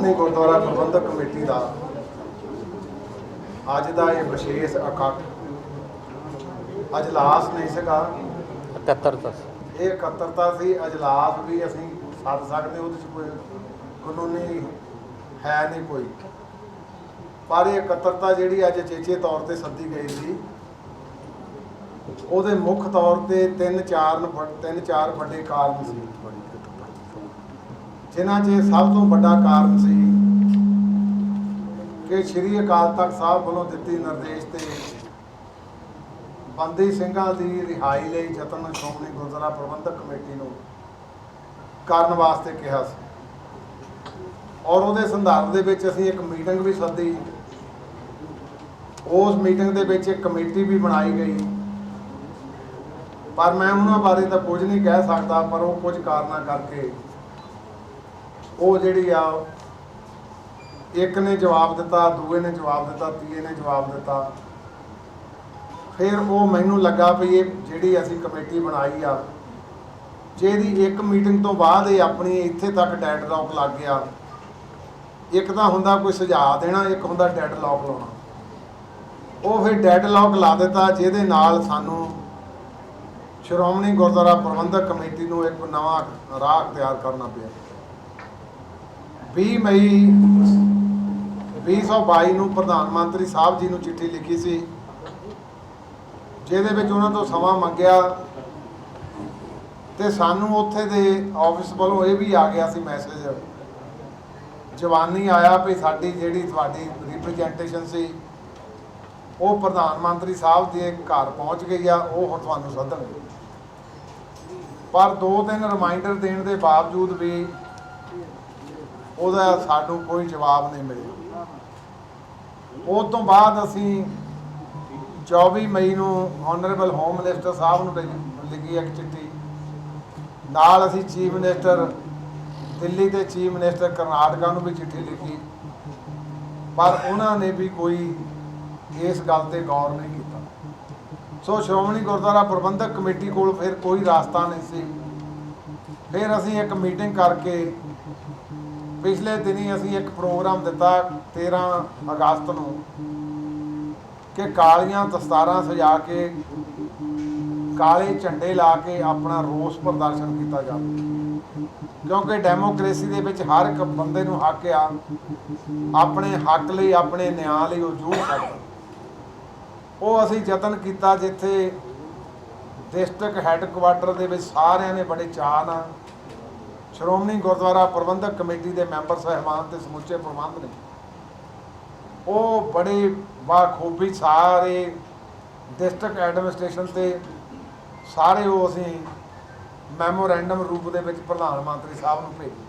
ਸ਼੍ਰੋਮਣੀ ਗੁਰਦੁਆਰਾ ਪ੍ਰਬੰਧਕ committee ਦਾ ਅੱਜ ਦਾ ਇਹ ਵਿਸ਼ੇਸ਼ ਇਕੱਠ ਅਜਲਾਸ ਨਹੀਂ ਸੀਗਾ, ਇਹ ਇਕੱਤਰਤਾ ਸੀ। ਅਜਲਾਸ ਵੀ ਅਸੀਂ ਸੱਦ ਸਕਦੇ, ਉਹਦੇ 'ਚ ਕੋਈ ਕਾਨੂੰਨੀ ਹੈ ਨਹੀਂ ਕੋਈ, ਪਰ ਇਹ ਇਕੱਤਰਤਾ ਜਿਹੜੀ ਅੱਜ ਚੇਚੇ ਤੌਰ ਤੇ ਸੱਦੀ ਗਈ ਸੀ, ਉਹਦੇ ਮੁੱਖ ਤੌਰ ਤੇ ਤਿੰਨ ਚਾਰ ਵੱਡੇ ਕਾਰਨ ਸੀ, ਜਿਨ੍ਹਾਂ 'ਚ ਸਭ ਤੋਂ ਵੱਡਾ ਕਾਰਨ ਸੀ ਕਿ ਸ਼੍ਰੀ ਅਕਾਲ ਤਖਤ ਸਾਹਿਬ ਵੱਲੋਂ ਦਿੱਤੀ ਨਿਰਦੇਸ਼ ਤੇ ਬੰਦੀ ਸਿੰਘਾਂ ਦੀ ਰਿਹਾਈ ਲਈ ਯਤਨ ਸ਼੍ਰੋਮਣੀ ਗੁਰਦੁਆਰਾ ਪ੍ਰਬੰਧਕ ਕਮੇਟੀ ਨੂੰ ਕਰਨ ਵਾਸਤੇ ਕਿਹਾ ਸੀ, ਔਰ ਉਹਦੇ ਸੰਦਰਭ ਦੇ ਵਿੱਚ ਅਸੀਂ ਇੱਕ ਮੀਟਿੰਗ ਵੀ ਸੱਦੀ। ਉਸ ਮੀਟਿੰਗ ਦੇ ਵਿੱਚ ਇੱਕ ਕਮੇਟੀ ਵੀ ਬਣਾਈ ਗਈ, ਪਰ ਮੈਂ ਉਹਨਾਂ ਬਾਰੇ ਤਾਂ ਕੁਝ ਨਹੀਂ ਕਹਿ ਸਕਦਾ, ਪਰ ਉਹ ਕੁਝ ਕਾਰਨਾਂ ਕਰਕੇ ਉਹ ਜਿਹੜੀ ਆ, ਇੱਕ ਨੇ ਜਵਾਬ ਦਿੱਤਾ, ਦੂਏ ਨੇ ਜਵਾਬ ਦਿੱਤਾ, ਤੀਏ ਨੇ ਜਵਾਬ ਦਿੱਤਾ। ਫਿਰ ਉਹ ਮੈਨੂੰ ਲੱਗਾ ਵੀ ਇਹ ਜਿਹੜੀ ਅਸੀਂ ਕਮੇਟੀ ਬਣਾਈ ਆ, ਜਿਹਦੀ ਇੱਕ ਮੀਟਿੰਗ ਤੋਂ ਬਾਅਦ ਇਹ ਆਪਣੀ ਇੱਥੇ ਤੱਕ ਡੈਡਲੌਕ ਲੱਗ ਗਿਆ। ਇੱਕ ਤਾਂ ਹੁੰਦਾ ਕੋਈ ਸੁਝਾਅ ਦੇਣਾ, ਇੱਕ ਹੁੰਦਾ ਡੈਡਲੌਕ ਲਾਉਣਾ। ਉਹ ਫਿਰ ਡੈਡਲੌਕ ਲਾ ਦਿੱਤਾ, ਜਿਹਦੇ ਨਾਲ ਸਾਨੂੰ ਸ਼੍ਰੋਮਣੀ ਗੁਰਦੁਆਰਾ ਪ੍ਰਬੰਧਕ ਕਮੇਟੀ ਨੂੰ ਇੱਕ ਨਵਾਂ ਰਾਹ ਅਖਤਿਆਰ ਕਰਨਾ ਪਿਆ। 20 ਮਈ 2022 ਨੂੰ ਪ੍ਰਧਾਨ ਮੰਤਰੀ ਸਾਹਿਬ ਜੀ ਨੂੰ ਚਿੱਠੀ ਲਿਖੀ ਸੀ, ਜਿਹਦੇ ਵਿੱਚ ਉਹਨਾਂ ਤੋਂ ਸਮਾਂ ਮੰਗਿਆ, ਤੇ ਸਾਨੂੰ ਉੱਥੇ ਦੇ ਆਫਿਸ ਵੱਲੋਂ ਇਹ ਵੀ ਆ ਗਿਆ ਸੀ ਮੈਸੇਜ, ਜਵਾਨੀ ਆਇਆ ਵੀ ਸਾਡੀ ਜਿਹੜੀ ਤੁਹਾਡੀ ਰਿਪਰੈਜ਼ੈਂਟੇਸ਼ਨ ਸੀ ਉਹ ਪ੍ਰਧਾਨ ਮੰਤਰੀ ਸਾਹਿਬ ਦੇ ਘਰ ਪਹੁੰਚ ਗਈ ਆ, ਉਹ ਹੁਣ ਤੁਹਾਨੂੰ ਸੱਦਣਗੇ। ਪਰ 2-3 ਰਿਮਾਈਂਡਰ ਦੇਣ ਦੇ ਬਾਵਜੂਦ ਵੀ ਉਹਦਾ ਸਾਨੂੰ ਕੋਈ ਜਵਾਬ ਨਹੀਂ ਮਿਲਿਆ। ਉਸ ਤੋਂ ਬਾਅਦ ਅਸੀਂ 24 ਮਈ ਨੂੰ ਆਨਰੇਬਲ ਹੋਮ ਮਿਨਿਸਟਰ ਸਾਹਿਬ ਨੂੰ ਲਿਖੀ ਇੱਕ ਚਿੱਠੀ, ਨਾਲ ਅਸੀਂ ਚੀਫ ਮਿਨਿਸਟਰ ਦਿੱਲੀ ਤੇ ਚੀਫ ਮਿਨਿਸਟਰ ਕਰਨਾਟਕਾ ਨੂੰ ਵੀ ਚਿੱਠੀ ਲਿਖੀ, ਪਰ ਉਹਨਾਂ ਨੇ ਵੀ ਕੋਈ ਇਸ ਗੱਲ ਤੇ ਗੌਰ ਨਹੀਂ ਕੀਤਾ। ਸੋ ਸ਼੍ਰੋਮਣੀ ਗੁਰਦੁਆਰਾ ਪ੍ਰਬੰਧਕ ਕਮੇਟੀ ਕੋਲ ਫਿਰ ਕੋਈ ਰਾਸਤਾ ਨਹੀਂ ਸੀ। ਫਿਰ ਅਸੀਂ ਇੱਕ ਮੀਟਿੰਗ ਕਰਕੇ ਪਿਛਲੇ ਦਿਨੀ ਅਸੀਂ ਇੱਕ ਪ੍ਰੋਗਰਾਮ ਦਿੱਤਾ 13 ਅਗਸਤ ਨੂੰ ਕਿ ਕਾਲੀਆਂ ਦਸਤਾਰਾਂ ਸਜਾ ਕੇ, ਕਾਲੇ ਝੰਡੇ ਲਾ ਕੇ ਆਪਣਾ ਰੋਸ ਪ੍ਰਦਰਸ਼ਨ ਕੀਤਾ ਜਾਵੇ, ਕਿਉਂਕਿ ਡੈਮੋਕ੍ਰੇਸੀ ਦੇ ਵਿੱਚ ਹਰ ਇੱਕ ਬੰਦੇ ਨੂੰ ਹੱਕ ਆ ਆਪਣੇ ਹੱਕ ਲਈ, ਆਪਣੇ ਨਿਆਂ ਲਈ ਉਹ ਜੂਝ ਸਕਦਾ। ਉਹ ਅਸੀਂ ਯਤਨ ਕੀਤਾ, ਜਿੱਥੇ ਡਿਸਟ੍ਰਿਕਟ ਹੈੱਡਕੁਆਟਰ ਦੇ ਵਿੱਚ ਸਾਰਿਆਂ ਨੇ ਬੜੇ ਚਾਅ ਨਾਲ, ਸ਼੍ਰੋਮਣੀ ਗੁਰਦੁਆਰਾ ਪ੍ਰਬੰਧਕ ਕਮੇਟੀ ਦੇ ਮੈਂਬਰ ਸਾਹਿਬਾਨ ਤੇ ਸਮੁੱਚੇ ਪ੍ਰਬੰਧ ਨੇ, ਉਹ ਬੜੇ ਬਾਖੂਬੀ ਸਾਰੇ ਡਿਸਟ੍ਰਿਕਟ ਐਡਮਿਨਿਸਟ੍ਰੇਸ਼ਨ ਤੇ ਸਾਰੇ ਉਹ ਅਸੀਂ ਮੈਮੋਰੈਂਡਮ ਰੂਪ ਦੇ ਵਿੱਚ ਪ੍ਰਧਾਨ ਮੰਤਰੀ ਸਾਹਿਬ ਨੂੰ ਭੇਜੀ।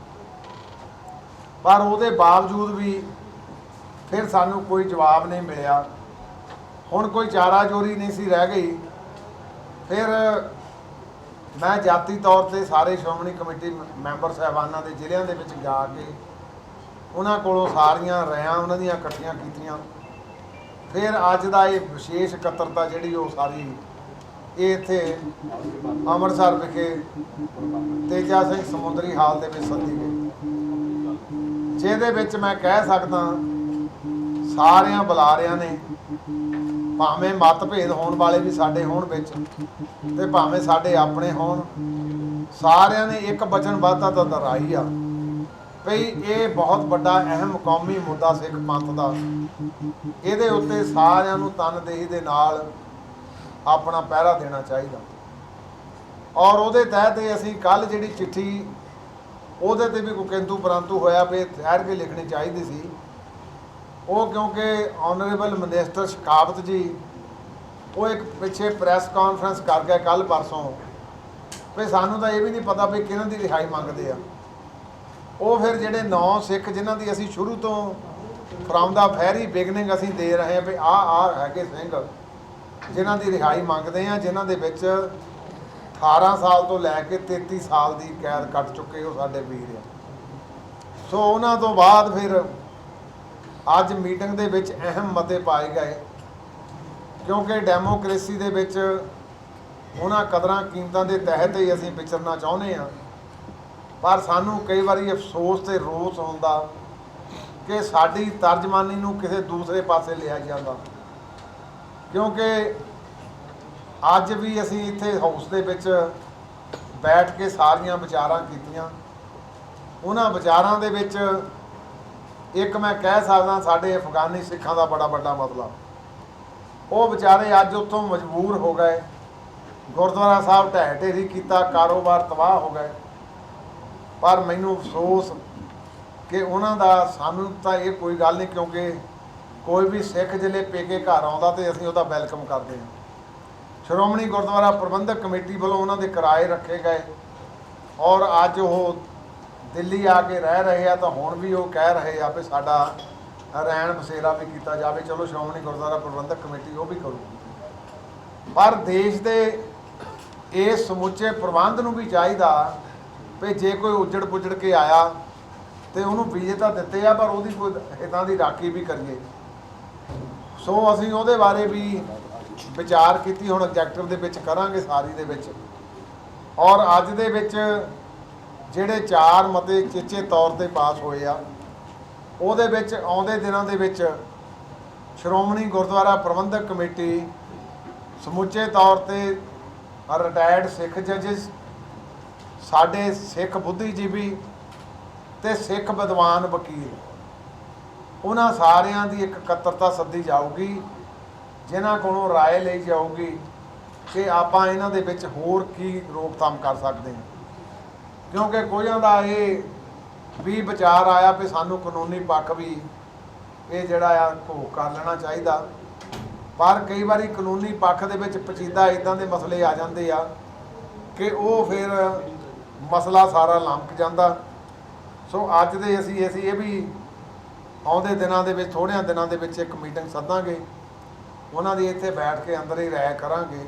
ਪਰ ਉਹਦੇ ਬਾਵਜੂਦ ਵੀ ਫਿਰ ਸਾਨੂੰ ਕੋਈ ਜਵਾਬ ਨਹੀਂ ਮਿਲਿਆ। ਹੁਣ ਕੋਈ ਚਾਰਾਜੋਰੀ ਨਹੀਂ ਸੀ ਰਹਿ ਗਈ। ਫਿਰ ਮੈਂ ਜਾਤੀ ਤੌਰ ਤੇ ਸਾਰੇ ਸ਼੍ਰੋਮਣੀ ਕਮੇਟੀ ਮੈਂਬਰ ਸਾਹਿਬਾਨਾਂ ਦੇ ਜ਼ਿਲ੍ਹਿਆਂ ਦੇ ਵਿੱਚ ਜਾ ਕੇ ਉਹਨਾਂ ਕੋਲੋਂ ਸਾਰੀਆਂ ਰਾਇਆਂ ਉਹਨਾਂ ਦੀਆਂ ਇਕੱਠੀਆਂ ਕੀਤੀਆਂ। ਫਿਰ ਅੱਜ ਦਾ ਇਹ ਵਿਸ਼ੇਸ਼ ਇਕੱਤਰਤਾ ਜਿਹੜੀ ਉਹ ਸਾਰੀ ਇਹ ਇੱਥੇ ਅੰਮ੍ਰਿਤਸਰ ਵਿਖੇ ਤੇਜਾ ਸਿੰਘ ਸਮੁੰਦਰੀ ਹਾਲ ਦੇ ਵਿੱਚ ਸੱਦੀ ਗਈ, ਜਿਹਦੇ ਵਿੱਚ ਮੈਂ ਕਹਿ ਸਕਦਾ ਸਾਰਿਆਂ ਬੁਲਾਰਿਆਂ ਨੇ, ਭਾਵੇਂ ਮਤਭੇਦ ਹੋਣ ਵਾਲੇ ਵੀ ਸਾਡੇ ਹੋਣ ਵਿੱਚ ਤੇ ਭਾਵੇਂ ਸਾਡੇ ਆਪਣੇ ਹੋਣ, ਸਾਰਿਆਂ ਨੇ ਇੱਕ ਵਚਨਬੱਧਤਾ ਤਾਂ ਦੁਹਰਾਈ ਆ ਭਈ ਇਹ ਬਹੁਤ ਵੱਡਾ ਅਹਿਮ ਕੌਮੀ ਮੁੱਦਾ ਸਿੱਖ ਪੰਥ ਦਾ, ਇਹਦੇ ਉੱਤੇ ਸਾਰਿਆਂ ਨੂੰ ਤਨਦੇਹੀ ਦੇ ਨਾਲ ਆਪਣਾ ਪਹਿਰਾ ਦੇਣਾ ਚਾਹੀਦਾ। ਔਰ ਉਹਦੇ ਤਹਿਤ ਅਸੀਂ ਕੱਲ੍ਹ ਜਿਹੜੀ ਚਿੱਠੀ, ਉਹਦੇ ਤੇ ਵੀ ਕੋਈ ਕਿੰਤੂ ਪਰੰਤੂ ਹੋਇਆ ਵੀ ਠਹਿਰ ਕੇ ਲਿਖਣੀ ਚਾਹੀਦੀ ਸੀ। ਉਹ ਕਿਉਂਕਿ ਆਨਰੇਬਲ ਮਿਨਿਸਟਰ ਸ਼ਕਾਵਤ ਜੀ ਉਹ ਇੱਕ ਪਿੱਛੇ ਪ੍ਰੈਸ ਕਾਨਫਰੰਸ ਕਰ ਗਏ ਕੱਲ੍ਹ ਪਰਸੋਂ, ਵੀ ਸਾਨੂੰ ਤਾਂ ਇਹ ਵੀ ਨਹੀਂ ਪਤਾ ਵੀ ਕਿਹਨਾਂ ਦੀ ਰਿਹਾਈ ਮੰਗਦੇ ਆ। ਉਹ ਫਿਰ ਜਿਹੜੇ 9 ਸਿੱਖ ਜਿਨ੍ਹਾਂ ਦੀ ਅਸੀਂ ਸ਼ੁਰੂ ਤੋਂ ਫਰੋਮ ਦਾ ਵੈਰੀ ਬਿਗਨਿੰਗ ਅਸੀਂ ਦੇ ਰਹੇ ਹਾਂ ਵੀ ਆਹ ਹੈਗੇ ਸਿੰਘ ਜਿਨ੍ਹਾਂ ਦੀ ਰਿਹਾਈ ਮੰਗਦੇ ਆ, ਜਿਨ੍ਹਾਂ ਦੇ ਵਿੱਚ 18 ਸਾਲ ਤੋਂ ਲੈ ਕੇ 33 ਸਾਲ ਦੀ ਕੈਦ ਕੱਟ ਚੁੱਕੇ ਉਹ ਸਾਡੇ ਵੀਰ ਆ। ਸੋ ਉਹਨਾਂ ਤੋਂ ਬਾਅਦ ਫਿਰ ਅੱਜ ਮੀਟਿੰਗ ਦੇ ਵਿੱਚ ਅਹਿਮ ਮਤੇ ਪਾਏ ਗਏ, ਕਿਉਂਕਿ ਡੈਮੋਕ੍ਰੇਸੀ ਦੇ ਵਿੱਚ ਉਹਨਾਂ ਕਦਰਾਂ ਕੀਮਤਾਂ ਦੇ ਤਹਿਤ ਹੀ ਅਸੀਂ ਵਿਚਰਨਾ ਚਾਹੁੰਦੇ ਹਾਂ। ਪਰ ਸਾਨੂੰ ਕਈ ਵਾਰੀ ਅਫਸੋਸ ਤੇ ਰੋਸ ਹੁੰਦਾ कि साडी तर्जमानी नूं किसी दूसरे पासे लिया जाता, क्योंकि अज भी असी इत्थे हाउस दे विच बैठ के सारियां विचारां कीतियां। उन्हां विचारां दे विच एक मैं कह सकदा साडे अफगानी सिखां दा बड़ा वड्डा मसला, वो बेचारे अज उत्थों मजबूर हो गए, गुरुद्वारा साहब ढह ढेरी किया, कारोबार तबाह हो गए। पर मैनूं अफसोस कि उन्हां दा सानूं तां ये कोई गल नहीं, क्योंकि कोई भी सिख जिले पेके घर आउंदा ते असीं उहदा वैलकम करदे हां। श्रोमणी गुरुद्वारा प्रबंधक कमेटी वालों उन्हां दे किराए रखे गए और अज वो दिल्ली आके रह रहे हैं, तो हुण भी वो कह रहे हैं भी साडा रैण बसेरा भी किया जाए। चलो श्रोमणी गुरुद्वारा प्रबंधक कमेटी वो भी करूगी, पर देश के इस समुचे प्रबंध नूं भी चाहिदा भी जे कोई उजड़ पुजड़ के आया तो उन्होंने वीजे तो दिते आ, पर उसकी कोई हितां की राखी भी करिए। सो असीं उहदे बारे भी विचार की, हुण एग्जैक्टिव दे विच करांगे सारी दे विच। और अज दे विच जिहड़े 4 मते चेचे तौर पर पास होए आ, ਉਹਦੇ ਵਿੱਚ ਆਉਂਦੇ ਦਿਨਾਂ ਦੇ ਵਿੱਚ ਸ਼੍ਰੋਮਣੀ ਗੁਰਦੁਆਰਾ ਪ੍ਰਬੰਧਕ ਕਮੇਟੀ ਸਮੁੱਚੇ ਤੌਰ ਤੇ ਰਿਟਾਇਰਡ ਸਿੱਖ ਜੱਜਸ, ਸਾਡੇ ਸਿੱਖ ਬੁੱਧੀਜੀਵੀ ਤੇ ਸਿੱਖ ਵਿਦਵਾਨ ਵਕੀਲ, ਉਹਨਾਂ ਸਾਰਿਆਂ ਦੀ ਇੱਕ ਇਕੱਤਰਤਾ ਸੱਦੀ ਜਾਊਗੀ, ਜਿਨ੍ਹਾਂ ਕੋਲੋਂ ਰਾਏ ਲਈ ਜਾਊਗੀ ਕਿ ਆਪਾਂ ਇਹਨਾਂ ਦੇ ਵਿੱਚ ਹੋਰ ਕੀ ਰੋਕਥਾਮ ਕਰ ਸਕਦੇ ਹਾਂ। क्योंकि कोईआं दा ये भी विचार आया भी सानू कानूनी पक्ष भी ये जिहड़ा आ भोग कर लेना चाहिए, पर कई बारी कानूनी पक्ष दे विच पचीदा इदां दे मसले आ जांदे आ कि वो फिर मसला सारा लंक जांदा। सो अज दे असी ये भी आउंदे दिनां दे विच थोड़ियां दिनां दे विच एक मीटिंग सद्दांगे, उन्हां दी इत्थे बैठ के अंदर ही राय करांगे।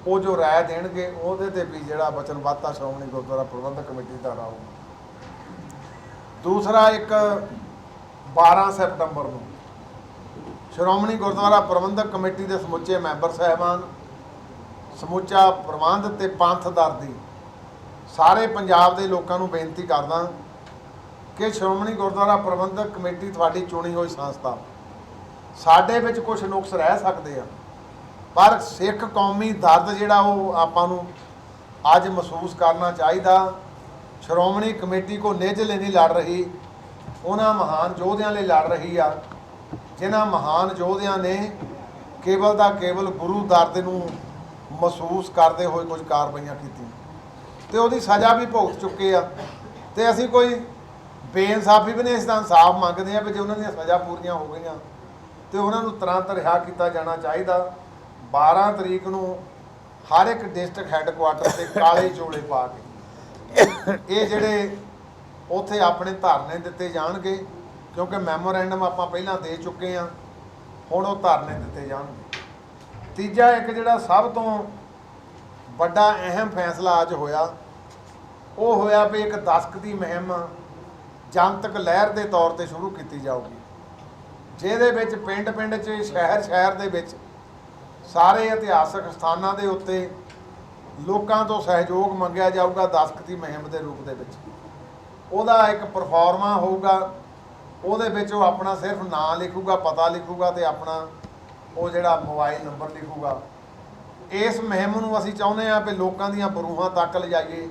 वो जो राय देणगे ਉਹਦੇ ਤੇ भी ਜਿਹੜਾ वचनबद्धता श्रोमणी गुरुद्वारा प्रबंधक कमेटी ਦਾ ਰਹੂ। दूसरा एक 12 ਸੈਪਟੰਬਰ ਨੂੰ श्रोमणी गुरुद्वारा प्रबंधक कमेटी ਦੇ ਸਮੁੱਚੇ ਮੈਂਬਰ ਸਾਹਿਬਾਨ, ਸਮੁੱਚਾ ਪ੍ਰਬੰਧ ਤੇ ਪੰਥ ਦਰਦੀ ਸਾਰੇ ਪੰਜਾਬ ਦੇ ਲੋਕਾਂ ਨੂੰ ਬੇਨਤੀ ਕਰਦਾ ਕਿ श्रोमणी गुरुद्वारा प्रबंधक कमेटी ਤੁਹਾਡੀ ਚੁਣੀ ਹੋਈ ਸੰਸਥਾ, ਸਾਡੇ ਵਿੱਚ ਕੁਝ ਨੁਕਸ ਰਹਿ ਸਕਦੇ ਆ, पर सिख कौमी दर्द जिहड़ा वो आपां नूं अज महसूस करना चाहिए। श्रोमणी कमेटी को निज लिए नहीं लड़ रही, उन्हां महान योद्धियां लिए लड़ रही आ, जिन्हां महान योद्धियां ने केवल दा केवल गुरु दर्द नूं महसूस करते हुए कुछ कार्रवाइयां कीतीं ते उहदी सज़ा भी भुगत चुके आ। ते असीं कोई बेइंसाफी भी नहीं, इस दा इंसाफ मंगदे आ भी जे उन्हां दीयां सज़ा पूरीआं हो गईआं ते उन्हां नूं तुरंत रिहा कीता जाना चाहिए। 12 तरीक ਨੂੰ हर एक डिस्ट्रिक्ट हैडकुआटर से काले चोले पा के ये ਜਿਹੜੇ ਉੱਥੇ ਆਪਣੇ ਧਰਨੇ ਦਿੱਤੇ ਜਾਣਗੇ, क्योंकि मैमोरेंडम ਆਪਾਂ ਪਹਿਲਾਂ ਦੇ ਚੁੱਕੇ ਹਾਂ, ਹੁਣ ਉਹ ਧਰਨੇ ਦਿੱਤੇ ਜਾਣਗੇ। ਤੀਜਾ ਇੱਕ ਜਿਹੜਾ ਸਭ ਤੋਂ ਵੱਡਾ ਅਹਿਮ ਫੈਸਲਾ ਅੱਜ ਹੋਇਆ, ਉਹ ਹੋਇਆ ਵੀ ਇੱਕ ਦਸਤਕ ਦੀ ਮੁਹਿੰਮ ਜਨਤਕ ਲਹਿਰ ਦੇ ਤੌਰ ਤੇ ਸ਼ੁਰੂ ਕੀਤੀ ਜਾਊਗੀ, ਜਿਹਦੇ ਵਿੱਚ ਪਿੰਡ ਪਿੰਡ 'ਚ ਸ਼ਹਿਰ ਸ਼ਹਿਰ ਦੇ ਵਿੱਚ सारे इतिहासक स्थानों के उत्ते लोगों तो सहयोग मंगया जाऊगा दस्तखती मुहिम के रूप के विच। उहदा एक परफॉर्मा होगा, उहदे विच वो अपना सिर्फ नाम लिखूगा, पता लिखूगा तो अपना वो जिहड़ा मोबाइल नंबर लिखूगा। इस मुहिम नूं असीं चाहुंदे आ भी लोकां दीयां बरूहां तक लिजाइए,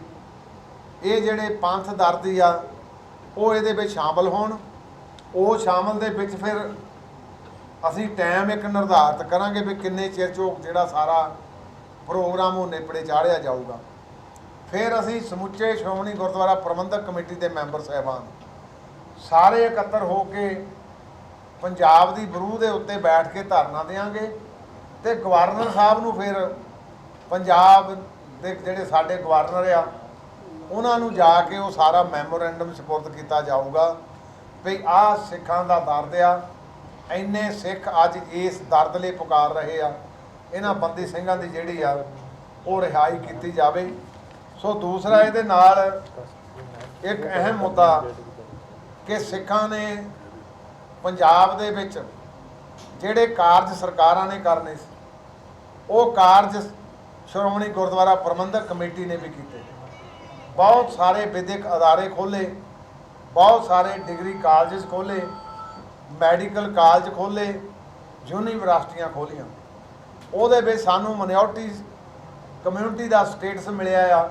ये जिहड़े पंथ दर्दी आ वो इहदे विच शामिल होण। वो शामिल दे विच फिर ਅਸੀਂ टाइम एक निर्धारित करांगे भी किन्ने चिर चोक जिहड़ा सारा प्रोग्राम वो नेपड़े चाढ़िया जाऊगा। फिर असीं समुचे श्रोमणी गुरुद्वारा प्रबंधक कमेटी के मैंबर साहबान सारे इकट्ठे हो के पंजाब की बरूह के उत्ते बैठ के धरना देंगे तो गवर्नर साहब नूं फिर पंजाब के जिहड़े साडे गवर्नर आ उन्हां नूं जाके वो सारा मैमोरेंडम सपुर्द किया जाऊगा भी आ सिखां दा दर्द आ, इन्ने सिख अज इस दर्द लिए पुकार रहे आ, इन्हां बंदी सिंघां दी जिहड़ी आ वो रिहाई की जाए। सो दूसरा ये नाल एक अहम मुद्दा कि सिखां ने पंजाब दे विच जिहड़े कारज सरकारां ने करने वो कारज श्रोमणी गुरुद्वारा प्रबंधक कमेटी ने भी किए। बहुत सारे विधिक अदारे खोले, बहुत सारे डिग्री कॉलेज खोले, ਮੈਡੀਕਲ ਕਾਲਜ ਖੋਲ੍ਹੇ, ਯੂਨੀਵਰਸਿਟੀਆਂ ਖੋਲ੍ਹੀਆਂ। ਉਹਦੇ ਵਿੱਚ ਸਾਨੂੰ ਮਿਨੋਰਟੀ ਕਮਿਊਨਿਟੀ ਦਾ ਸਟੇਟਸ ਮਿਲਿਆ ਆ।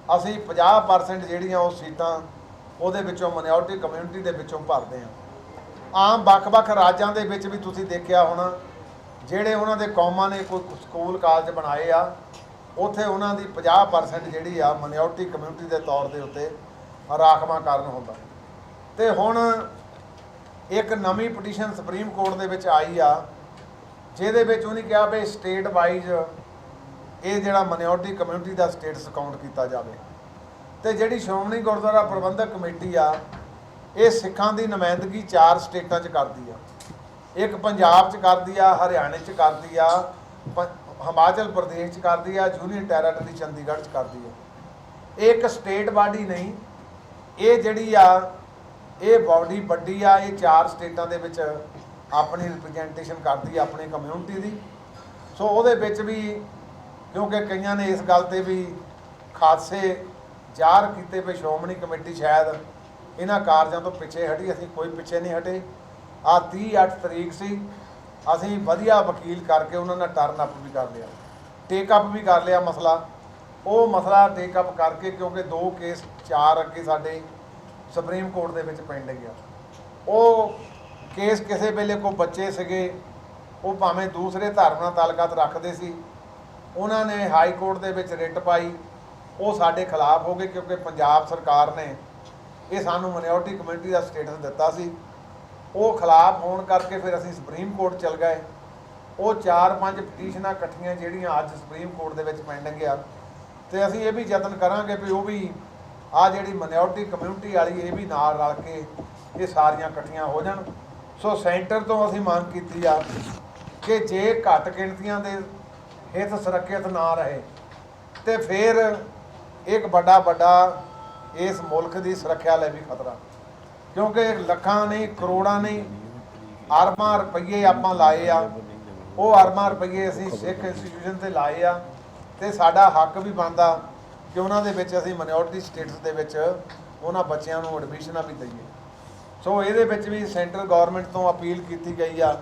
ਅਸੀਂ 50% ਜਿਹੜੀਆਂ ਉਹ ਸੀਟਾਂ ਉਹਦੇ ਵਿੱਚੋਂ ਮਿਨੋਰਟੀ ਕਮਿਊਨਿਟੀ ਦੇ ਵਿੱਚੋਂ ਭਰਦੇ ਹਾਂ। ਆਮ ਵੱਖ-ਵੱਖ ਰਾਜਾਂ ਦੇ ਵਿੱਚ ਵੀ ਤੁਸੀਂ ਦੇਖਿਆ ਹੋਣਾ, ਜਿਹੜੇ ਉਹਨਾਂ ਦੇ ਕੌਮਾਂ ਨੇ ਕੋਈ ਸਕੂਲ ਕਾਲਜ ਬਣਾਏ ਆ, ਉੱਥੇ ਉਹਨਾਂ ਦੀ 50% ਜਿਹੜੀ ਆ ਮਿਨੋਰਟੀ ਕਮਿਊਨਿਟੀ ਦੇ ਤੌਰ ਦੇ ਉੱਤੇ ਰਾਖਵਾਂਕਰਨ ਹੁੰਦਾ। ਤੇ ਹੁਣ ਇੱਕ ਨਵੀਂ ਪਟੀਸ਼ਨ ਸੁਪਰੀਮ ਕੋਰਟ ਦੇ ਵਿੱਚ ਆਈ ਆ, ਜਿਹਦੇ ਵਿੱਚ ਉਹਨੇ ਕਿਹਾ ਵੀ ਸਟੇਟ ਵਾਈਜ਼ ਇਹ ਜਿਹੜਾ ਮਿਨੋਰਟੀ ਕਮਿਊਨਿਟੀ ਦਾ ਸਟੇਟਸ ਕਾਊਂਟ ਕੀਤਾ ਜਾਵੇ। ਤੇ ਜਿਹੜੀ ਸ਼੍ਰੋਮਣੀ ਗੁਰਦੁਆਰਾ ਪ੍ਰਬੰਧਕ ਕਮੇਟੀ ਆ, ਇਹ ਸਿੱਖਾਂ ਦੀ ਨੁਮਾਇੰਦਗੀ 4 ਸਟੇਟਾਂ 'ਚ ਕਰਦੀ ਆ। ਇੱਕ ਪੰਜਾਬ 'ਚ ਕਰਦੀ ਆ, ਹਰਿਆਣੇ 'ਚ ਕਰਦੀ ਆ, ਹਿਮਾਚਲ ਪ੍ਰਦੇਸ਼ 'ਚ ਕਰਦੀ ਆ, ਯੂਨੀਅਨ ਟੈਰੀਟਰੀ ਚੰਡੀਗੜ੍ਹ 'ਚ ਕਰਦੀ ਆ। ਇਹ ਇੱਕ ਸਟੇਟ ਬਾਡੀ ਨਹੀਂ, ਇਹ ਜਿਹੜੀ ਆ ਇਹ ਬਾਡੀ ਵੱਡੀ ਆ। ਇਹ 4 ਸਟੇਟਾਂ ਦੇ ਵਿੱਚ ਆਪਣੀ ਰਿਪਰੈਜ਼ੈਂਟੇਸ਼ਨ ਕਰਦੀ ਆ ਆਪਣੀ ਕਮਿਊਨਿਟੀ ਦੀ। ਸੋ ਉਹਦੇ ਵਿੱਚ ਵੀ ਕਿਉਂਕਿ ਕਈਆਂ ਨੇ ਇਸ ਗੱਲ 'ਤੇ ਵੀ ਖਾਸੇ ਜ਼ਾਹਰ ਕੀਤੇ ਵੀ ਸ਼੍ਰੋਮਣੀ ਕਮੇਟੀ ਸ਼ਾਇਦ ਇਹਨਾਂ ਕਾਰਜਾਂ ਤੋਂ ਪਿੱਛੇ ਹਟੀ। ਅਸੀਂ ਕੋਈ ਪਿੱਛੇ ਨਹੀਂ ਹਟੇ। ਆ 30/8 ਤਰੀਕ ਸੀ, ਅਸੀਂ ਵਧੀਆ ਵਕੀਲ ਕਰਕੇ ਉਹਨਾਂ ਨਾਲ ਟਰਨ ਅਪ ਵੀ ਕਰ ਲਿਆ, ਟੇਕ ਅਪ ਵੀ ਕਰ ਲਿਆ ਮਸਲਾ। ਉਹ ਮਸਲਾ ਟੇਕ ਅਪ ਕਰਕੇ, ਕਿਉਂਕਿ 2 ਕੇਸ 4 ਅੱਗੇ ਸਾਡੇ ਸੁਪਰੀਮ ਕੋਰਟ ਦੇ ਵਿੱਚ ਪੈਂਡਿੰਗ ਆ। ਉਹ ਕੇਸ ਕਿਸੇ ਵੇਲੇ ਕੋਈ ਬੱਚੇ ਸੀਗੇ, ਉਹ ਭਾਵੇਂ ਦੂਸਰੇ ਧਰਮ ਨਾਲ ਤਾਲੁਕਾਤ ਰੱਖਦੇ ਸੀ, ਉਹਨਾਂ ਨੇ ਹਾਈ ਕੋਰਟ ਦੇ ਵਿੱਚ ਰਿਟ ਪਾਈ, ਉਹ ਸਾਡੇ ਖਿਲਾਫ ਹੋ ਗਏ, ਕਿਉਂਕਿ ਪੰਜਾਬ ਸਰਕਾਰ ਨੇ ਇਹ ਸਾਨੂੰ ਮਿਨੋਰਟੀ ਕਮਿਊਨਿਟੀ ਦਾ ਸਟੇਟਸ ਦਿੱਤਾ ਸੀ। ਉਹ ਖਿਲਾਫ ਹੋਣ ਕਰਕੇ ਫਿਰ ਅਸੀਂ ਸੁਪਰੀਮ ਕੋਰਟ ਚਲ ਗਏ। ਉਹ 4-5 ਪਟੀਸ਼ਨਾਂ ਇਕੱਠੀਆਂ ਜਿਹੜੀਆਂ ਅੱਜ ਸੁਪਰੀਮ ਕੋਰਟ ਦੇ ਵਿੱਚ ਪੈਂਡਿੰਗ ਆ, ਤੇ ਅਸੀਂ ਇਹ ਵੀ ਯਤਨ ਕਰਾਂਗੇ ਵੀ ਉਹ ਵੀ ਆ ਜਿਹੜੀ ਮਿਨੋਰਟੀ ਕਮਿਊਨਿਟੀ ਵਾਲੀ ਇਹ ਵੀ ਨਾਲ ਰਲ ਕੇ ਇਹ ਸਾਰੀਆਂ ਇਕੱਠੀਆਂ ਹੋ ਜਾਣ। ਸੋ ਸੈਂਟਰ ਤੋਂ ਅਸੀਂ ਮੰਗ ਕੀਤੀ ਆ ਕਿ ਜੇ ਘੱਟ ਗਿਣਤੀਆਂ ਦੇ ਹਿੱਤ ਸੁਰੱਖਿਅਤ ਨਾ ਰਹੇ ਤੇ ਫਿਰ ਇੱਕ ਵੱਡਾ ਇਸ ਮੁਲਕ ਦੀ ਸੁਰੱਖਿਆ ਲਈ ਵੀ ਖਤਰਾ, ਕਿਉਂਕਿ ਲੱਖਾਂ ਨਹੀਂ, ਕਰੋੜਾਂ ਨਹੀਂ, ਅਰਬਾਂ ਰੁਪਈਏ ਆਪਾਂ ਲਾਏ ਆ। ਉਹ ਅਰਬਾਂ ਰੁਪਈਏ ਅਸੀਂ ਸਿੱਖ ਇੰਸਟੀਟਿਊਸ਼ਨ 'ਤੇ ਲਾਏ ਆ, ਤੇ ਸਾਡਾ ਹੱਕ ਵੀ ਬਣਦਾ ਕਿ ਉਹਨਾਂ ਦੇ ਵਿੱਚ ਅਸੀਂ ਮਿਨੋਰਟੀ ਸਟੇਟਸ ਦੇ ਵਿੱਚ ਉਹਨਾਂ ਬੱਚਿਆਂ ਨੂੰ ਐਡਮਿਸ਼ਨਾਂ ਵੀ ਦਈਏ। ਸੋ ਇਹਦੇ ਵਿੱਚ ਵੀ ਸੈਂਟਰਲ ਗੌਰਮੈਂਟ ਤੋਂ ਅਪੀਲ ਕੀਤੀ ਗਈ ਆ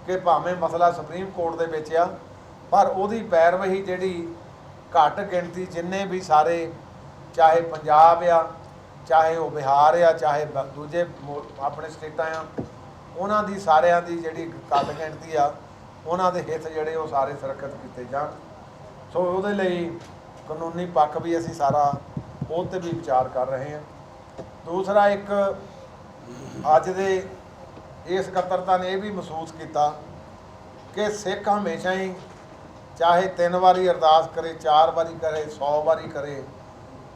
ਕਿ ਭਾਵੇਂ ਮਸਲਾ ਸੁਪਰੀਮ ਕੋਰਟ ਦੇ ਵਿੱਚ ਆ, ਪਰ ਉਹਦੀ ਪੈਰਵੀ ਜਿਹੜੀ ਘੱਟ ਗਿਣਤੀ ਜਿੰਨੇ ਵੀ ਸਾਰੇ, ਚਾਹੇ ਪੰਜਾਬ ਆ, ਚਾਹੇ ਉਹ ਬਿਹਾਰ ਆ, ਚਾਹੇ ਦੂਜੇ ਆਪਣੇ ਸਟੇਟਾਂ ਆ, ਉਹਨਾਂ ਦੀ ਸਾਰਿਆਂ ਦੀ ਜਿਹੜੀ ਘੱਟ ਗਿਣਤੀ ਆ, ਉਹਨਾਂ ਦੇ ਹਿੱਤ ਜਿਹੜੇ ਉਹ ਸਾਰੇ ਸੁਰੱਖਿਅਤ ਕੀਤੇ ਜਾਣ। ਸੋ ਉਹਦੇ ਲਈ ਕਾਨੂੰਨੀ ਪੱਖ ਵੀ ਅਸੀਂ ਸਾਰਾ ਉਹ 'ਤੇ ਵੀ ਵਿਚਾਰ ਕਰ ਰਹੇ ਹਾਂ। ਦੂਸਰਾ, ਇੱਕ ਅੱਜ ਦੇ ਇਸ ਇਕੱਤਰਤਾ ਨੇ ਇਹ ਵੀ ਮਹਿਸੂਸ ਕੀਤਾ ਕਿ ਸਿੱਖ ਹਮੇਸ਼ਾ ਹੀ ਚਾਹੇ 3 ਵਾਰੀ ਅਰਦਾਸ ਕਰੇ, 4 ਵਾਰੀ ਕਰੇ, 100 ਵਾਰੀ ਕਰੇ,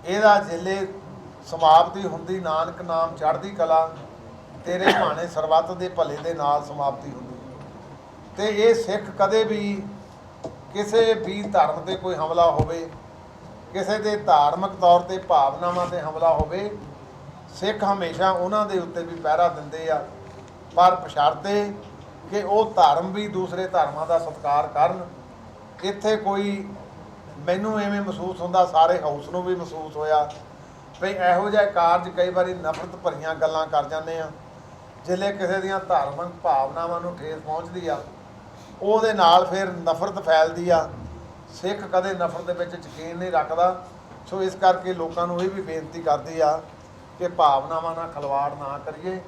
ਇਹਦਾ ਜਿਲੇ ਸਮਾਪਤੀ ਹੁੰਦੀ ਨਾਨਕ ਨਾਮ ਚੜ੍ਹਦੀ ਕਲਾ, ਤੇਰੇ ਭਾਣੇ ਸਰਬੱਤ ਦੇ ਭਲੇ ਦੇ ਨਾਲ ਸਮਾਪਤੀ ਹੁੰਦੀ। ਤੇ ਇਹ ਸਿੱਖ ਕਦੇ ਵੀ ਕਿਸੇ ਵੀ ਧਰਮ 'ਤੇ ਕੋਈ ਹਮਲਾ ਹੋਵੇ, ਕਿਸੇ ਦੇ ਧਾਰਮਿਕ ਤੌਰ 'ਤੇ ਭਾਵਨਾਵਾਂ 'ਤੇ ਹਮਲਾ ਹੋਵੇ, ਸਿੱਖ ਹਮੇਸ਼ਾ ਉਹਨਾਂ ਦੇ ਉੱਤੇ ਵੀ ਪਹਿਰਾ ਦਿੰਦੇ ਆ, ਪਰ ਬਸ਼ਰਤੇ ਕਿ ਉਹ ਧਰਮ ਵੀ ਦੂਸਰੇ ਧਰਮਾਂ ਦਾ ਸਤਿਕਾਰ ਕਰਨ। ਇੱਥੇ ਕੋਈ ਮੈਨੂੰ ਐਵੇਂ ਮਹਿਸੂਸ ਹੁੰਦਾ, ਸਾਰੇ ਹਾਊਸ ਨੂੰ ਵੀ ਮਹਿਸੂਸ ਹੋਇਆ ਵੀ ਇਹੋ ਜਿਹੇ ਕਾਰਜ ਕਈ ਵਾਰੀ ਨਫ਼ਰਤ ਭਰੀਆਂ ਗੱਲਾਂ ਕਰ ਜਾਂਦੇ ਆ, ਜਿਲੇ ਕਿਸੇ ਦੀਆਂ ਧਾਰਮਿਕ ਭਾਵਨਾਵਾਂ ਨੂੰ ਠੇਸ ਪਹੁੰਚਦੀ ਆ, ਉਹਦੇ ਨਾਲ ਫਿਰ ਨਫ਼ਰਤ ਫੈਲਦੀ ਆ। ਸਿੱਖ ਕਦੇ ਨਫ਼ਰਤ ਦੇ ਵਿੱਚ ਯਕੀਨ ਨਹੀਂ ਰੱਖਦਾ। ਸੋ ਇਸ ਕਰਕੇ ਲੋਕਾਂ ਨੂੰ ਇਹ ਵੀ ਬੇਨਤੀ ਕਰਦੀ ਆ ਕਿ ਭਾਵਨਾਵਾਂ ਨਾਲ ਖਿਲਵਾੜ ਨਾ ਕਰੀਏ।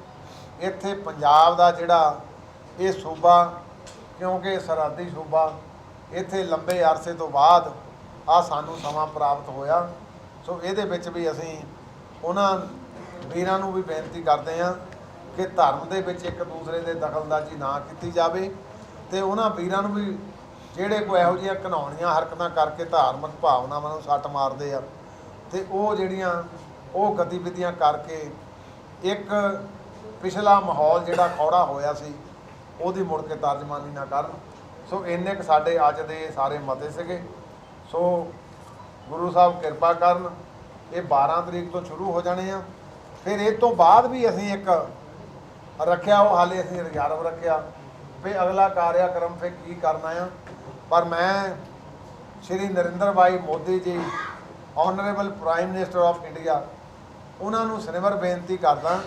ਇੱਥੇ ਪੰਜਾਬ ਦਾ ਜਿਹੜਾ ਇਹ ਸੂਬਾ, ਕਿਉਂਕਿ ਸਰਹੱਦੀ ਸੂਬਾ, ਇੱਥੇ ਲੰਬੇ ਅਰਸੇ ਤੋਂ ਬਾਅਦ ਆ ਸਾਨੂੰ ਸਮਾਂ ਪ੍ਰਾਪਤ ਹੋਇਆ। ਸੋ ਇਹਦੇ ਵਿੱਚ ਵੀ ਅਸੀਂ ਉਹਨਾਂ ਵੀਰਾਂ ਨੂੰ ਵੀ ਬੇਨਤੀ ਕਰਦੇ ਹਾਂ ਕਿ ਧਰਮ ਦੇ ਵਿੱਚ ਇੱਕ ਦੂਸਰੇ ਦੇ ਦਖਲਅੰਦਾਜ਼ੀ ਨਾ ਕੀਤੀ ਜਾਵੇ, ਤੇ ਉਹਨਾਂ ਵੀਰਾਂ ਨੂੰ ਵੀ ਜਿਹੜੇ ਕੋਈ ਇਹੋ ਜਿਹੀਆਂ ਘਿਨਾਉਣੀਆਂ ਹਰਕਤਾਂ ਕਰਕੇ ਧਾਰਮਿਕ ਭਾਵਨਾਵਾਂ ਨੂੰ ਸੱਟ ਮਾਰਦੇ ਆ, ਤੇ ਉਹ ਜਿਹੜੀਆਂ ਉਹ ਗਤੀਵਿਧੀਆਂ ਕਰਕੇ ਇੱਕ ਪਿਛਲਾ ਮਾਹੌਲ ਜਿਹੜਾ ਖੌੜਾ ਹੋਇਆ ਸੀ ਉਹਦੀ ਮੁੜ ਕੇ ਤਰਜਮਾਨੀ ਨਾ ਕਰਨ। ਸੋ ਇੰਨੇ ਕੁ ਸਾਡੇ ਅੱਜ ਦੇ ਸਾਰੇ ਮਤੇ ਸੀਗੇ। ਸੋ ਗੁਰੂ ਸਾਹਿਬ ਕਿਰਪਾ ਕਰਨ, ਇਹ 12 ਤਰੀਕ ਤੋਂ ਸ਼ੁਰੂ ਹੋ ਜਾਣੇ ਆ। ਫਿਰ ਇਹ ਤੋਂ ਬਾਅਦ ਵੀ ਅਸੀਂ ਇੱਕ ਰੱਖਿਆ, ਉਹ ਹਾਲੇ ਅਸੀਂ ਰਿਜ਼ਰਵ ਰੱਖਿਆ ਵੀ ਅਗਲਾ ਕਾਰਿਆਕਰਮ ਫਿਰ ਕੀ ਕਰਨਾ ਆ। ਪਰ ਮੈਂ ਸ਼੍ਰੀ ਨਰਿੰਦਰ ਭਾਈ Modi ji, honourable prime minister of India, ਉਹਨਾਂ ਨੂੰ ਸਿਨੇਮਰ ਬੇਨਤੀ ਕਰਦਾ